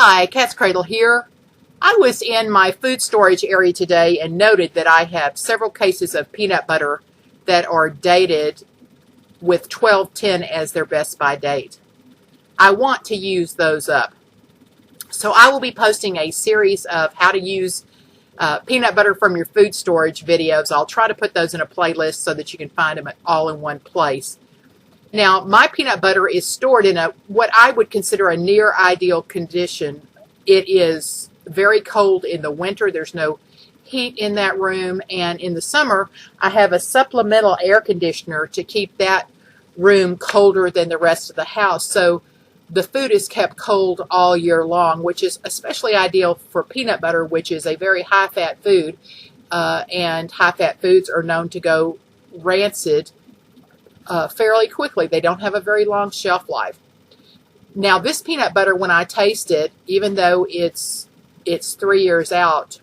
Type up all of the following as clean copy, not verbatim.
Hi, Katzcradul here. I was in my food storage area today and noted that I have several cases of peanut butter that are dated with 12/10 as their best by date. I want to use those up. So I will be posting a series of how to use peanut butter from your food storage videos. I'll try to put those in a playlist so that you can find them all in one place. Now, my peanut butter is stored in what I would consider a near ideal condition. It is very cold in the winter. There's no heat in that room. And in the summer, I have a supplemental air conditioner to keep that room colder than the rest of the house. So the food is kept cold all year long, which is especially ideal for peanut butter, which is a very high-fat food. And high-fat foods are known to go rancid fairly quickly. They don't have a very long shelf life. Now, this peanut butter, when I taste it, even though it's 3 years out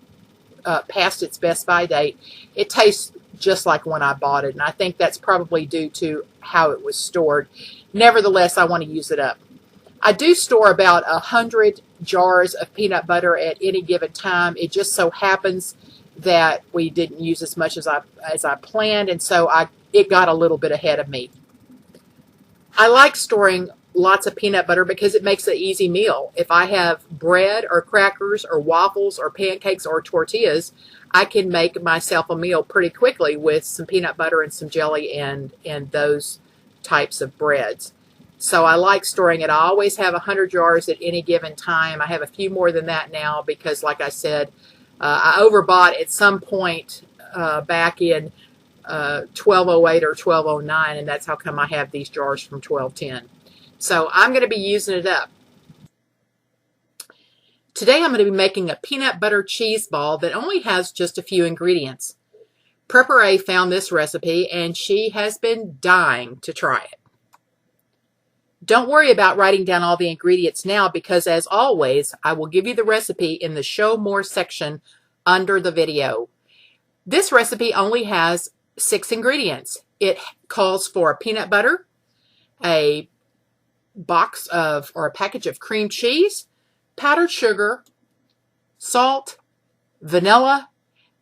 past its best by date, it tastes just like when I bought it, and I think that's probably due to how it was stored. Nevertheless, I want to use it up. I do store about 100 jars of peanut butter at any given time. It just so happens that we didn't use as much as I planned, and so it got a little bit ahead of me. I like storing lots of peanut butter because it makes an easy meal. If I have bread or crackers or waffles or pancakes or tortillas, I can make myself a meal pretty quickly with some peanut butter and some jelly and those types of breads. So I like storing it. I always have 100 jars at any given time. I have a few more than that now because, like I said, I overbought at some point back in 1208 or 1209, and that's how come I have these jars from 1210. So I'm going to be using it up. Today I'm going to be making a peanut butter cheese ball that only has just a few ingredients. Prepper A found this recipe and she has been dying to try it. Don't worry about writing down all the ingredients now because, as always, I will give you the recipe in the Show More section under the video. This recipe only has 6 ingredients. It calls for peanut butter, a box of or a package of cream cheese, powdered sugar, salt, vanilla,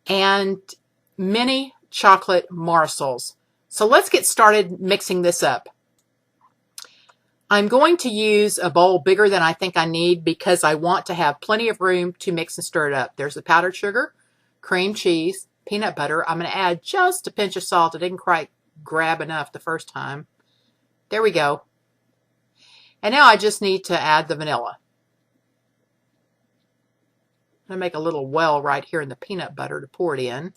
and mini chocolate morsels. So let's get started mixing this up. I'm going to use a bowl bigger than I think I need because I want to have plenty of room to mix and stir it up. There's the powdered sugar, cream cheese, peanut butter. I'm going to add just a pinch of salt. I didn't quite grab enough the first time. There we go. And now I just need to add the vanilla. I'm going to make a little well right here in the peanut butter to pour it in.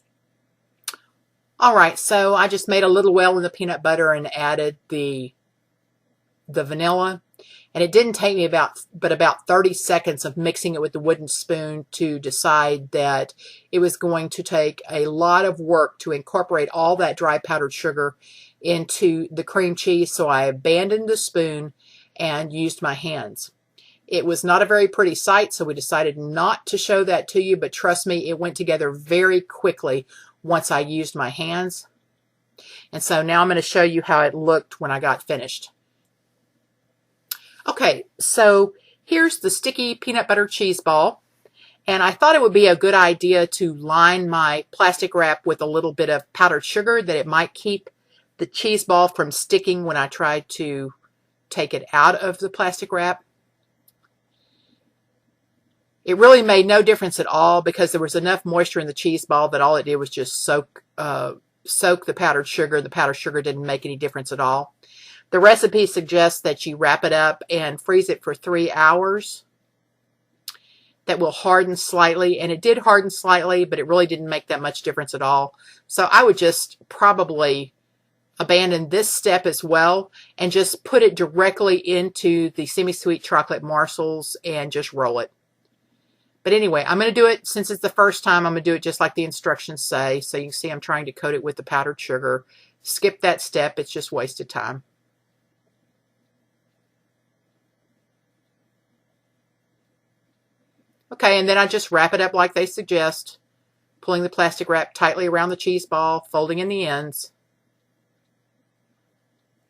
All right, so I just made a little well in the peanut butter and added the vanilla, and it didn't take me about 30 seconds of mixing it with the wooden spoon to decide that it was going to take a lot of work to incorporate all that dry powdered sugar into the cream cheese, so I abandoned the spoon and used my hands. It was not a very pretty sight, so we decided not to show that to you, but trust me, it went together very quickly once I used my hands. And so now I'm going to show you how it looked when I got finished. Okay, so here's the sticky peanut butter cheese ball, and I thought it would be a good idea to line my plastic wrap with a little bit of powdered sugar that it might keep the cheese ball from sticking when I try to take it out of the plastic wrap. It really made no difference at all because there was enough moisture in the cheese ball that all it did was just soak the powdered sugar. The powdered sugar didn't make any difference at all. The recipe suggests that you wrap it up and freeze it for 3 hours. That will harden slightly, and it did harden slightly, but it really didn't make that much difference at all. So I would just probably abandon this step as well and just put it directly into the semi-sweet chocolate morsels and just roll it. But anyway, I'm going to do it, since it's the first time, I'm going to do it just like the instructions say. So you can see I'm trying to coat it with the powdered sugar. Skip that step, it's just wasted time. Okay, and then I just wrap it up like they suggest, pulling the plastic wrap tightly around the cheese ball, folding in the ends,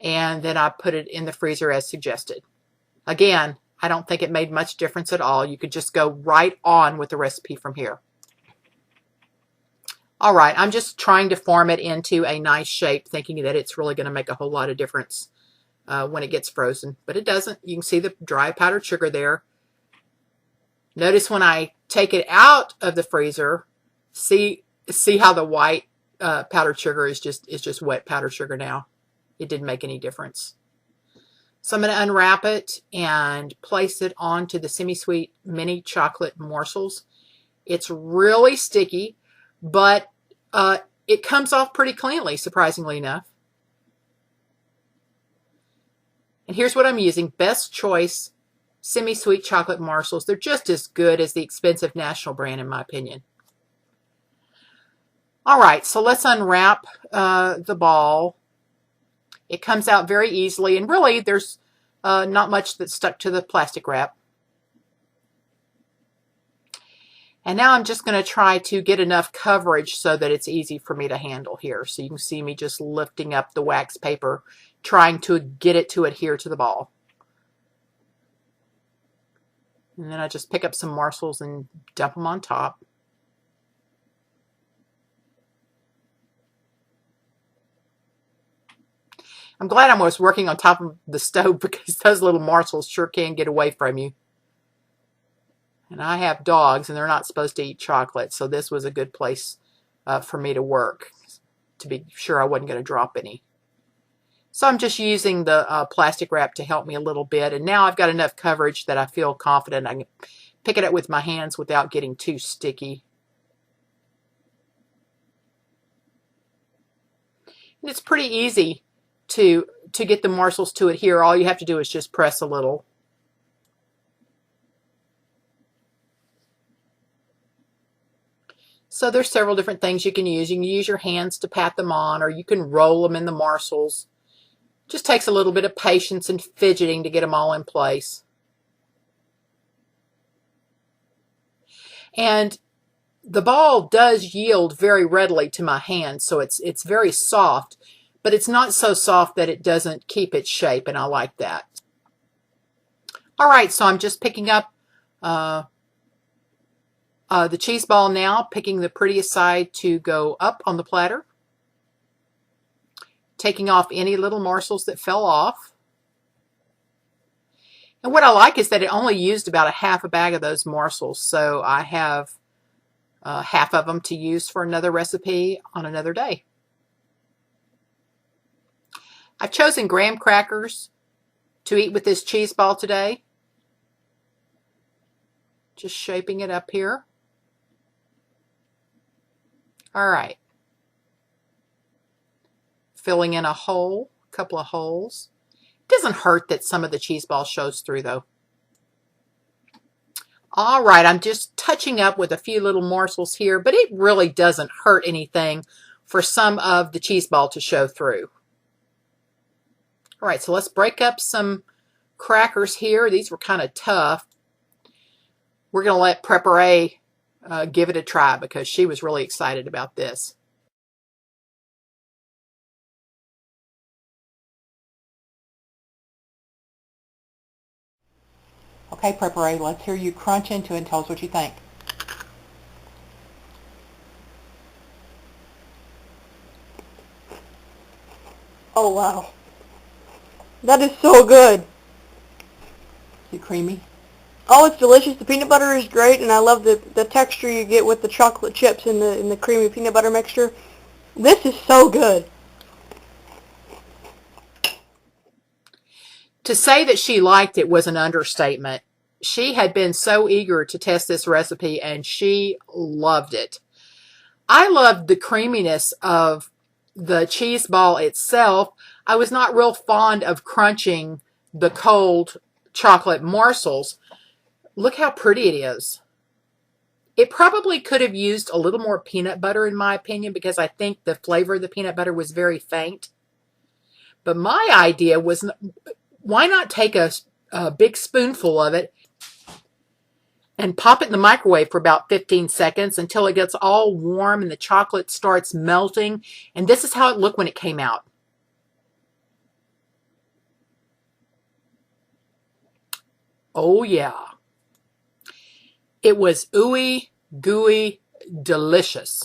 and then I put it in the freezer as suggested. Again, I don't think it made much difference at all. You could just go right on with the recipe from here. All right, I'm just trying to form it into a nice shape, thinking that it's really going to make a whole lot of difference when it gets frozen, but it doesn't. You can see the dry powdered sugar there. Notice when I take it out of the freezer, see how the white powdered sugar is just wet powdered sugar now. It didn't make any difference. So I'm going to unwrap it and place it onto the semi-sweet mini chocolate morsels. It's really sticky, but it comes off pretty cleanly, surprisingly enough. And here's what I'm using. Best Choice semi-sweet chocolate morsels. They're just as good as the expensive national brand, in my opinion. All right, so let's unwrap the ball. It comes out very easily, and really there's not much that's stuck to the plastic wrap. And now I'm just going to try to get enough coverage so that it's easy for me to handle here. So you can see me just lifting up the wax paper, trying to get it to adhere to the ball. And then I just pick up some morsels and dump them on top. I'm glad I was working on top of the stove because those little morsels sure can get away from you. And I have dogs and they're not supposed to eat chocolate, so this was a good place for me to work to be sure I wasn't going to drop any. So I'm just using the plastic wrap to help me a little bit, and now I've got enough coverage that I feel confident I can pick it up with my hands without getting too sticky. And it's pretty easy to get the morsels to adhere. All you have to do is just press a little. So there's several different things you can use. You can use your hands to pat them on, or you can roll them in the morsels. Just takes a little bit of patience and fidgeting to get them all in place. And the ball does yield very readily to my hand, so it's very soft, but it's not so soft that it doesn't keep its shape, and I like that. All right, so I'm just picking up the cheese ball now, picking the prettiest side to go up on the platter, taking off any little morsels that fell off. And what I like is that it only used about a half a bag of those morsels, so I have half of them to use for another recipe on another day. I've chosen graham crackers to eat with this cheese ball today. Just shaping it up here. All right. Filling in a hole, a couple of holes. It doesn't hurt that some of the cheese ball shows through though. All right, I'm just touching up with a few little morsels here, but it really doesn't hurt anything for some of the cheese ball to show through. All right, so let's break up some crackers here. These were kind of tough. We're going to let Prepare give it a try because she was really excited about this. Okay, Prepare, let's hear you crunch into it and tell us what you think. Oh wow. That is so good. Is it creamy? Oh, it's delicious. The peanut butter is great, and I love the texture you get with the chocolate chips in the creamy peanut butter mixture. This is so good. To say that she liked it was an understatement. She had been so eager to test this recipe, and she loved it. I loved the creaminess of the cheese ball itself. I was not real fond of crunching the cold chocolate morsels. Look how pretty it is. It probably could have used a little more peanut butter in my opinion because I think the flavor of the peanut butter was very faint. But my idea was, why not take a big spoonful of it and pop it in the microwave for about 15 seconds until it gets all warm and the chocolate starts melting. And this is how it looked when it came out. Oh yeah. It was ooey, gooey, delicious.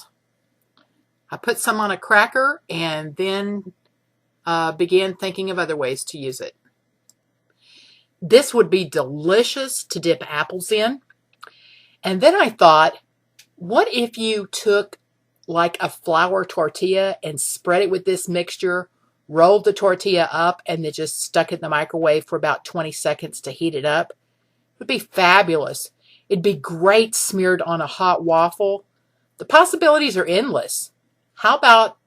I put some on a cracker and then began thinking of other ways to use it. This would be delicious to dip apples in. And then I thought, what if you took like a flour tortilla and spread it with this mixture, rolled the tortilla up, and then just stuck it in the microwave for about 20 seconds to heat it up? It would be fabulous. It'd be great smeared on a hot waffle. The possibilities are endless. How about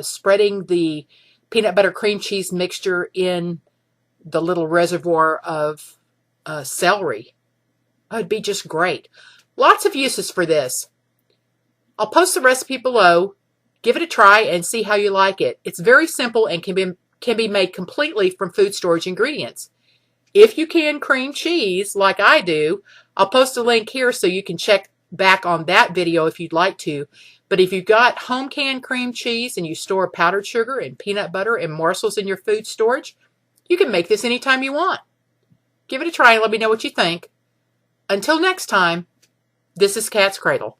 spreading the peanut butter cream cheese mixture in the little reservoir of celery? Oh, it'd be just great. Lots of uses for this. I'll post the recipe below. Give it a try and see how you like it. It's very simple and can be made completely from food storage ingredients. If you can cream cheese, like I do, I'll post a link here so you can check back on that video if you'd like to. But if you've got home canned cream cheese and you store powdered sugar and peanut butter and morsels in your food storage, you can make this anytime you want. Give it a try and let me know what you think. Until next time, this is Cat's Cradle.